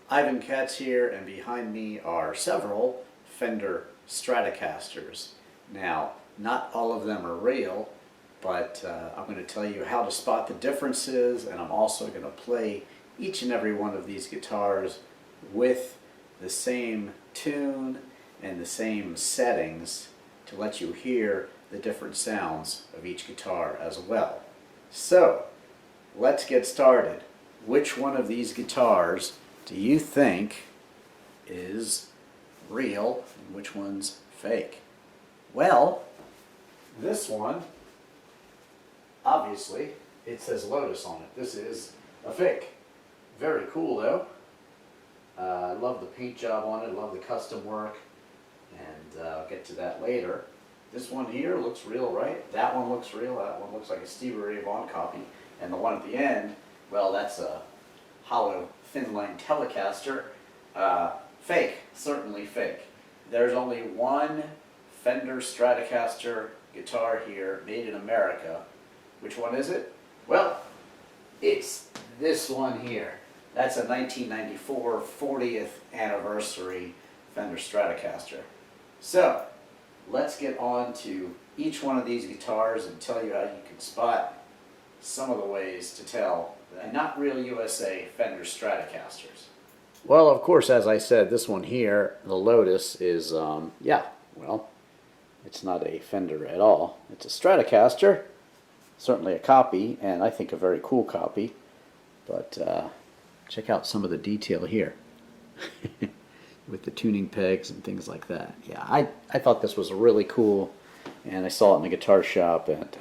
Ivan Katz here, and behind me are several Fender Stratocasters. Now, not all of them are real, but I'm going to tell you how to spot the differences, and I'm also going to play each and every one of these guitars with the same tune and the same settings to let you hear the different sounds of each guitar as well. So, let's get started. Which one of these guitars do you think is real and which one's fake? Well, this one, obviously, it says Lotus on it. This is a fake. Very cool though. I love the paint job on it, I love the custom work, and I'll get to that later. This one here looks real, right? That one looks real, that one looks like a Stevie Ray Vaughan copy, and the one at the end, well, that's a hollow thin line Telecaster. Fake, certainly fake. There's only one Fender Stratocaster guitar here made in America. Which one is it? Well, it's this one here. That's a 1994 40th anniversary Fender Stratocaster. So, let's get on to each one of these guitars and tell you how you can spot some of the ways to tell the not real USA Fender Stratocasters. Well, of course, as I said, this one here, the Lotus, is, yeah, well, it's not a Fender at all. It's a Stratocaster, certainly a copy, and I think a very cool copy, but check out some of the detail here with the tuning pegs and things like that. Yeah, I thought this was really cool, and I saw it in the guitar shop, and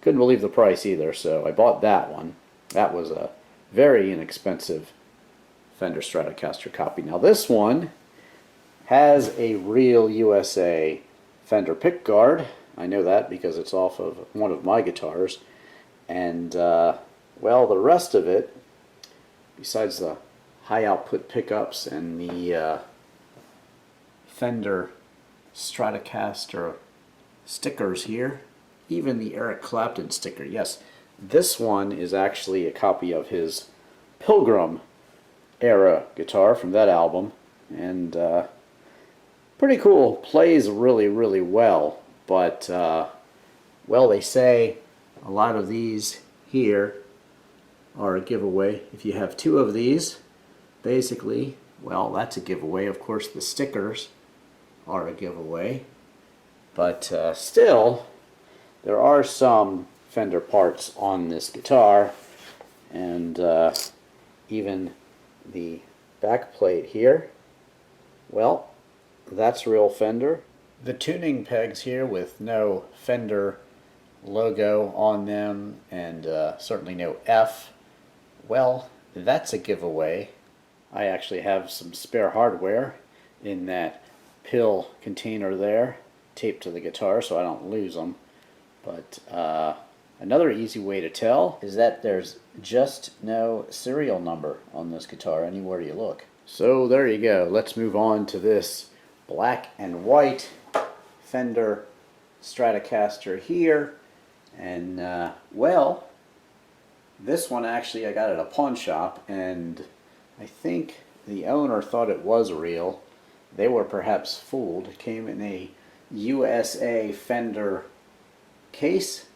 couldn't believe the price either, so I bought that one. That was a very inexpensive Fender Stratocaster copy. Now this one has a real USA Fender pickguard. I know that because it's off of one of my guitars, and well, the rest of it, besides the high output pickups and the Fender Stratocaster stickers here, even the Eric Clapton sticker, yes, this one is actually a copy of his Pilgrim era guitar from that album, and pretty cool. Plays really, really well, but well, they say a lot of these here are a giveaway. If you have two of these, basically, well, that's a giveaway. Of course, the stickers are a giveaway, but still, there are some Fender parts on this guitar, and even the back plate here, well, that's real Fender. The tuning pegs here with no Fender logo on them, and certainly no F, well, that's a giveaway. I actually have some spare hardware in that pill container there, taped to the guitar so I don't lose them. But another easy way to tell is that there's just no serial number on this guitar anywhere you look. So there you go. Let's move on to this black and white Fender Stratocaster here. And well, this one actually I got at a pawn shop, and I think the owner thought it was real. They were perhaps fooled. It came in a USA Fender case,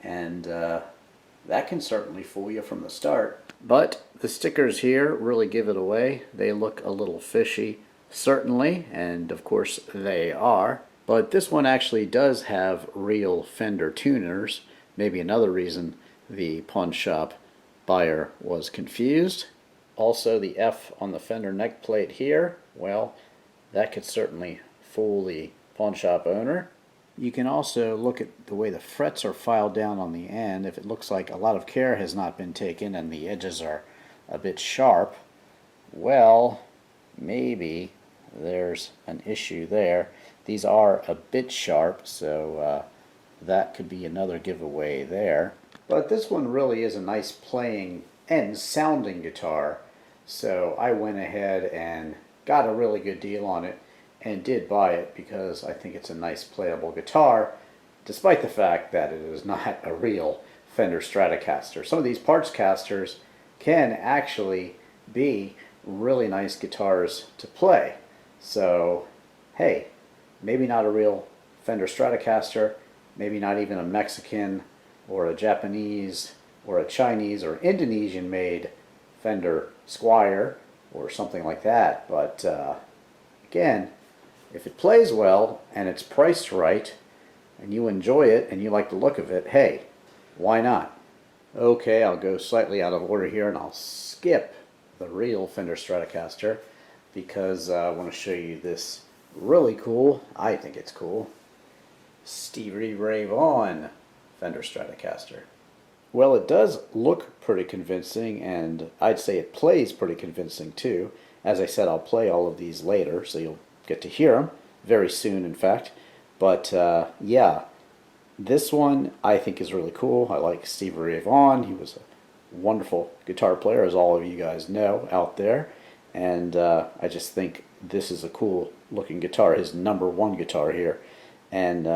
and that can certainly fool you from the start. But the stickers here really give it away. They look a little fishy, certainly, and of course they are. But this one actually does have real Fender tuners. Maybe another reason the pawn shop buyer was confused. Also, the F on the Fender neck plate here, well, that could certainly fool the pawn shop owner. You can also look at the way the frets are filed down on the end. If it looks like a lot of care has not been taken and the edges are a bit sharp, well, maybe there's an issue there. These are a bit sharp, so that could be another giveaway there. But this one really is a nice playing and sounding guitar, so I went ahead and got a really good deal on it and did buy it because I think it's a nice playable guitar, despite the fact that it is not a real Fender Stratocaster. Some of these Partscasters can actually be really nice guitars to play. So, hey, maybe not a real Fender Stratocaster, maybe not even a Mexican or a Japanese or a Chinese or Indonesian made Fender Squire or something like that, but again, if it plays well and it's priced right and you enjoy it and you like the look of it, hey, why not? Okay, I'll go slightly out of order here and I'll skip the real Fender Stratocaster because I want to show you this really cool, I think it's cool, Stevie Ray Vaughan Fender Stratocaster. Well, it does look pretty convincing, and I'd say it plays pretty convincing too. As I said, I'll play all of these later, so you'll get to hear them very soon, in fact. But yeah, this one I think is really cool. I like Stevie Ray Vaughan. He was a wonderful guitar player, as all of you guys know out there. And I just think this is a cool looking guitar, his #1 guitar here. And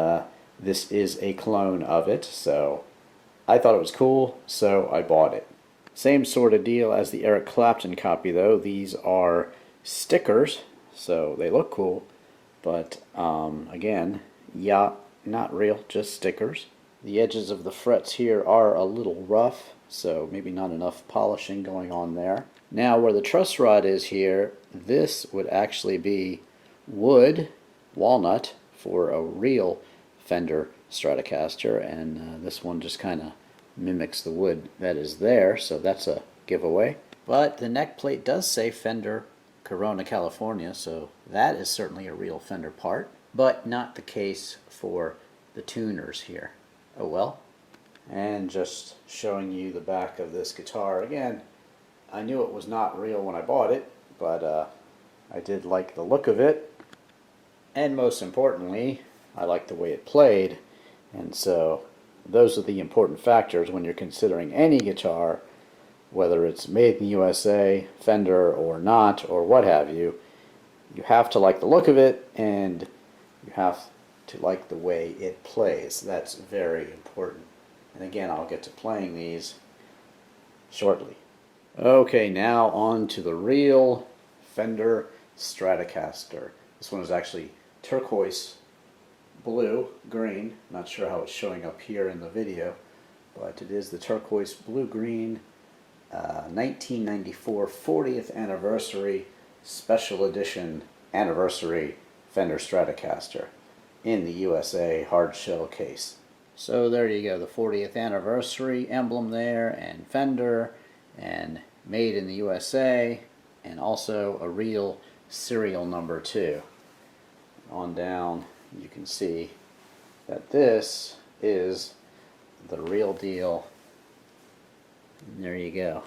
this is a clone of it, so I thought it was cool, so I bought it. Same sort of deal as the Eric Clapton copy, though. These are stickers, so they look cool, but again, yeah, not real, just stickers. The edges of the frets here are a little rough, so maybe not enough polishing going on there. Now, where the truss rod is here, this would actually be wood, walnut, for a real Fender Stratocaster, and this one just kind of mimics the wood that is there, so that's a giveaway. But the neck plate does say Fender Corona, California, so that is certainly a real Fender part, but not the case for the tuners here. Oh well. And just showing you the back of this guitar. Again, I knew it was not real when I bought it, but I did like the look of it, and most importantly, I liked the way it played. And so those are the important factors when you're considering any guitar, whether it's made in the USA, Fender or not, or what have you. You have to like the look of it, and you have to like the way it plays. That's very important. And again, I'll get to playing these shortly. Okay, now on to the real Fender Stratocaster. This one is actually turquoise blue, green. Not sure how it's showing up here in the video, but it is the turquoise blue green 1994 40th anniversary special edition Anniversary Fender Stratocaster in the USA hard shell case. So there you go, the 40th anniversary emblem there, and Fender, and made in the USA, and also a real serial number too. On down, you can see that this is the real deal. And there you go.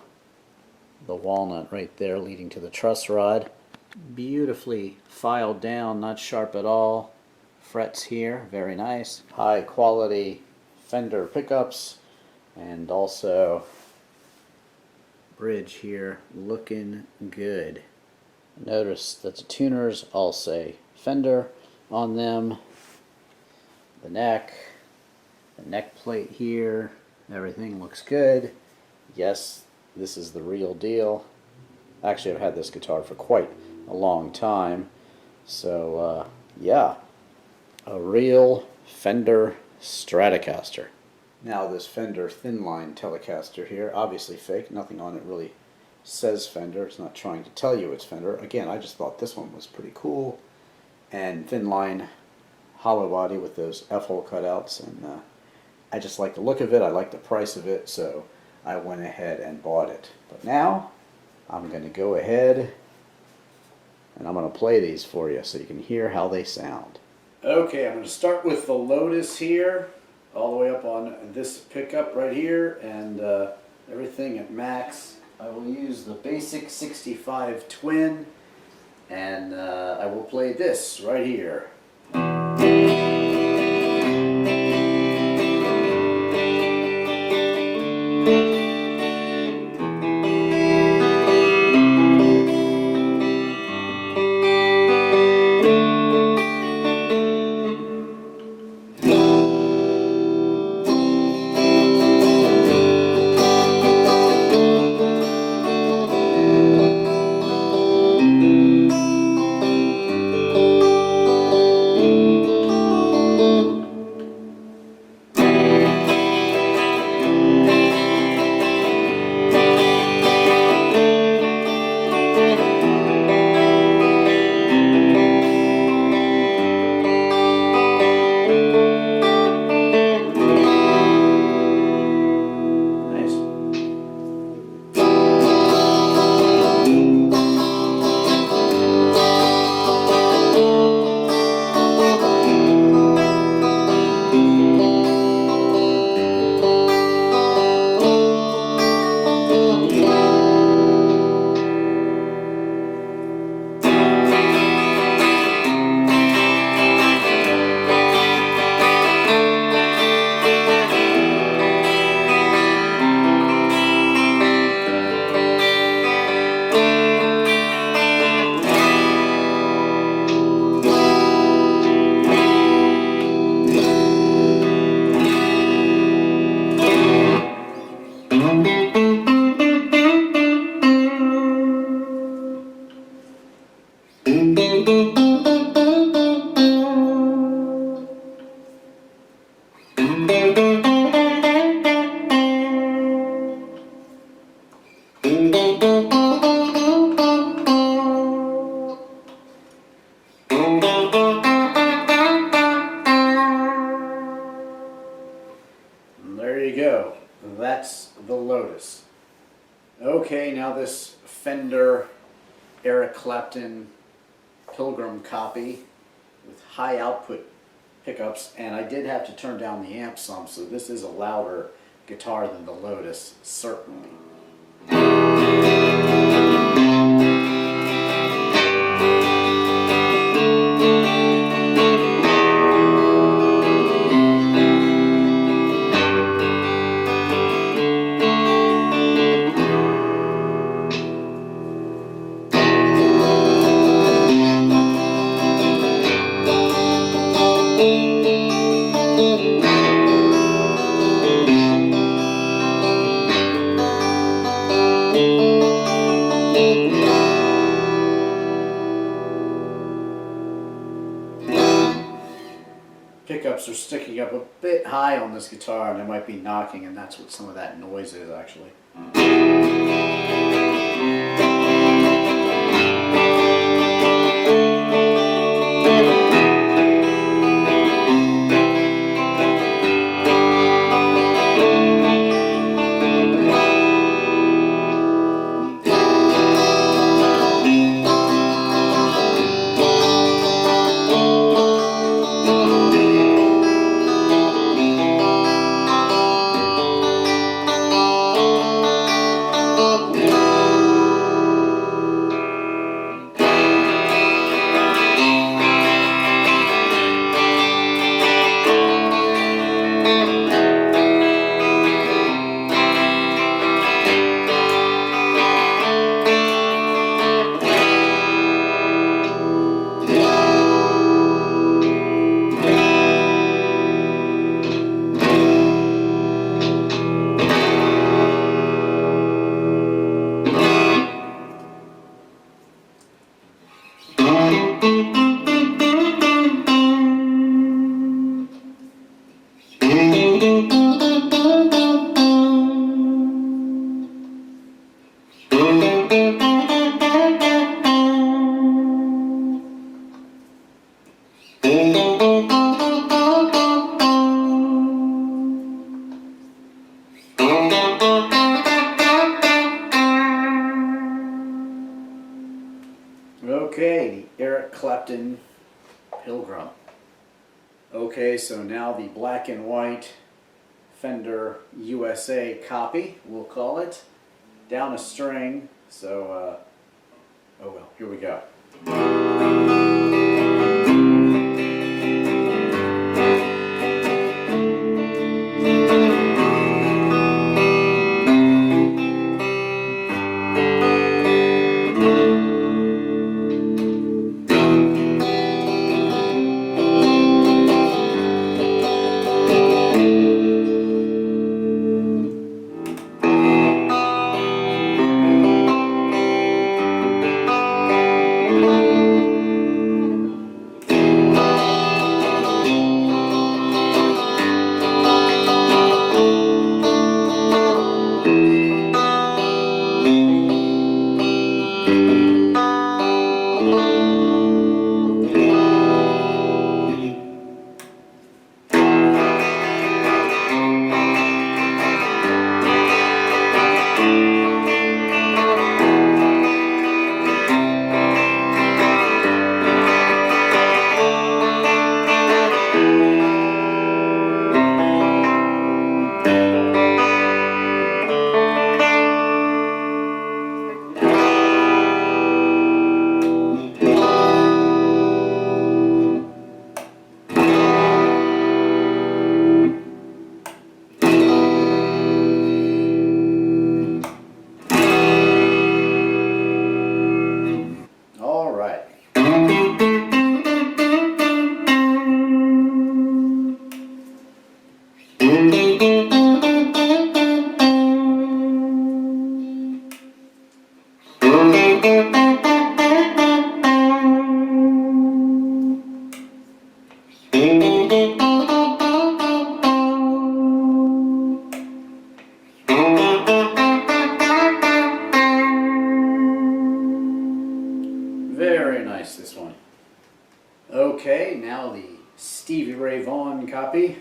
The walnut right there leading to the truss rod. Beautifully filed down, not sharp at all. Frets here, very nice. High quality Fender pickups, and also bridge here looking good. Notice that the tuners all say Fender on them. The neck plate here, everything looks good. Yes, this is the real deal. Actually, I've had this guitar for quite a long time, so yeah, a real Fender Stratocaster. Now this Fender thin line Telecaster here, obviously fake, nothing on it really says Fender, it's not trying to tell you it's Fender. Again, I just thought this one was pretty cool, and thin line hollow body with those F-hole cutouts, and I just like the look of it, I like the price of it, so I went ahead and bought it. But now I'm going to go ahead and I'm going to play these for you so you can hear how they sound. Okay, I'm going to start with the Lotus here, all the way up on this pickup right here, and everything at max. I will use the basic 65 twin, and I will play this right here. Okay, now this Fender Eric Clapton Pilgrim copy with high output pickups, and I did have to turn down the amp some, so this is a louder guitar than the Lotus, certainly. Pickups are sticking up a bit high on this guitar, and I might be knocking, and that's what some of that noise is actually. Okay, the Eric Clapton Pilgrim. Okay, so now the black and white Fender USA copy, we'll call it. Down a string, so, oh well, here we go. Very nice, this one. Okay, now the Stevie Ray Vaughan copy.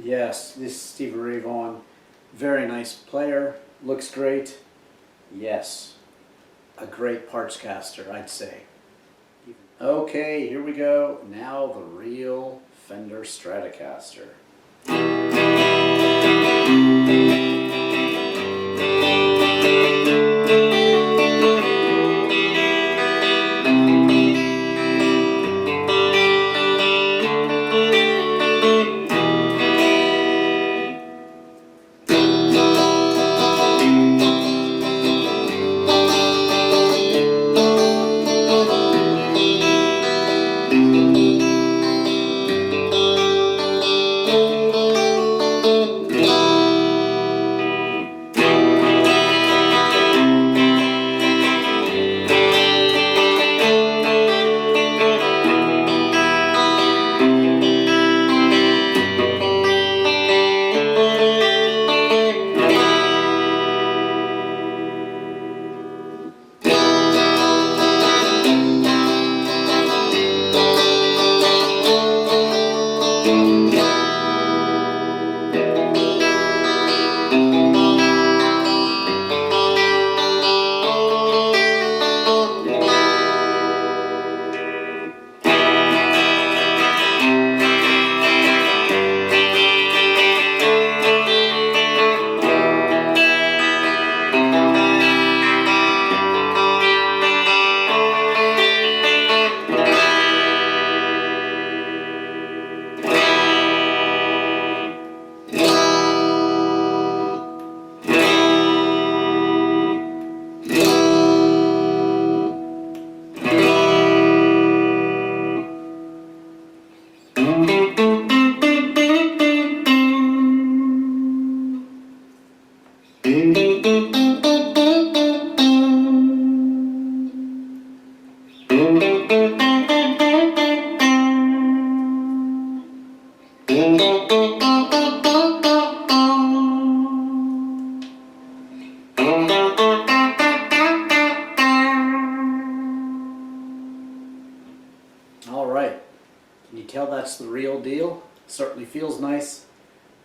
Yes, this is Stevie Ivan. Very nice player. Looks great. Yes, a great Partscaster, I'd say. Okay, here we go. Now the real Fender Stratocaster. Alright, can you tell that's the real deal? Certainly feels nice,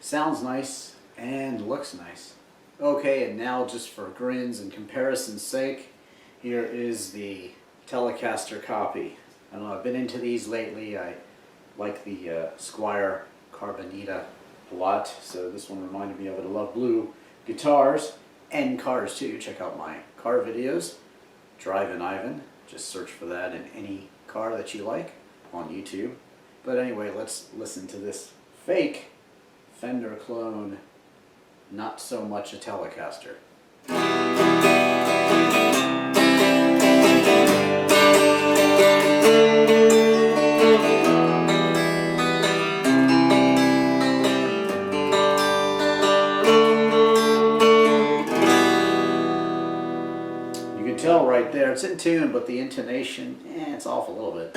sounds nice, and looks nice. Okay, and now just for grins and comparison's sake, here is the Telecaster copy. I don't know, I've been into these lately. I like the Squire Carbonita a lot, so this one reminded me of it. I love blue guitars and cars too. Check out my car videos, Drivin Ivan. Just search for that in any car that you like on YouTube. But anyway, let's listen to this fake Fender clone, not so much a Telecaster. You can tell right there, it's in tune, but the intonation, it's off a little bit.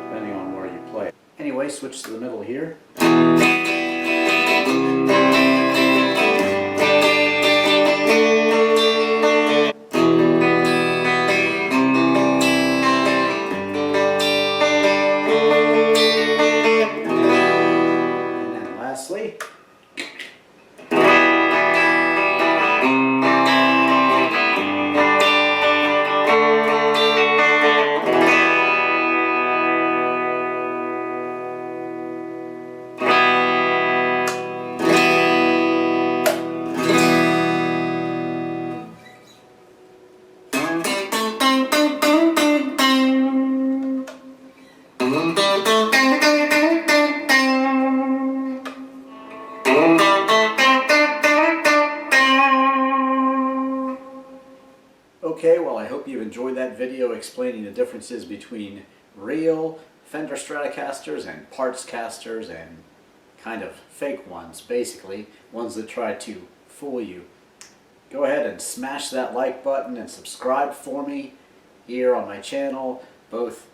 Depending on where you play. Anyway, switch to the middle here. Okay, well, I hope you enjoyed that video explaining the differences between real Fender Stratocasters and Partscasters and kind of fake ones, basically, ones that try to fool you. Go ahead and smash that like button and subscribe for me here on my channel, both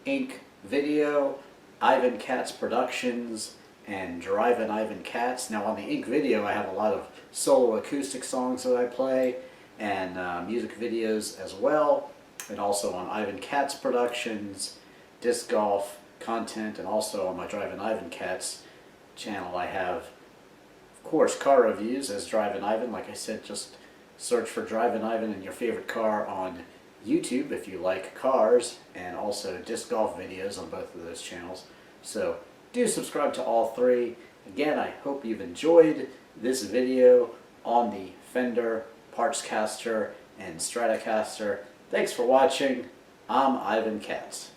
Inc. Video, Ivan Katz Productions, and Drivin Ivan Katz. Now on the Ink video I have a lot of solo acoustic songs that I play and music videos as well, and also on Ivan Katz Productions, disc golf content, and also on my Drivin Ivan Katz channel I have, of course, car reviews as Drivin Ivan. Like I said, just search for Drivin Ivan in your favorite car on YouTube if you like cars, and also disc golf videos on both of those channels. So do subscribe to all three. Again, I hope you've enjoyed this video on the Fender, Partscaster, and Stratocaster. Thanks for watching. I'm Ivan Katz.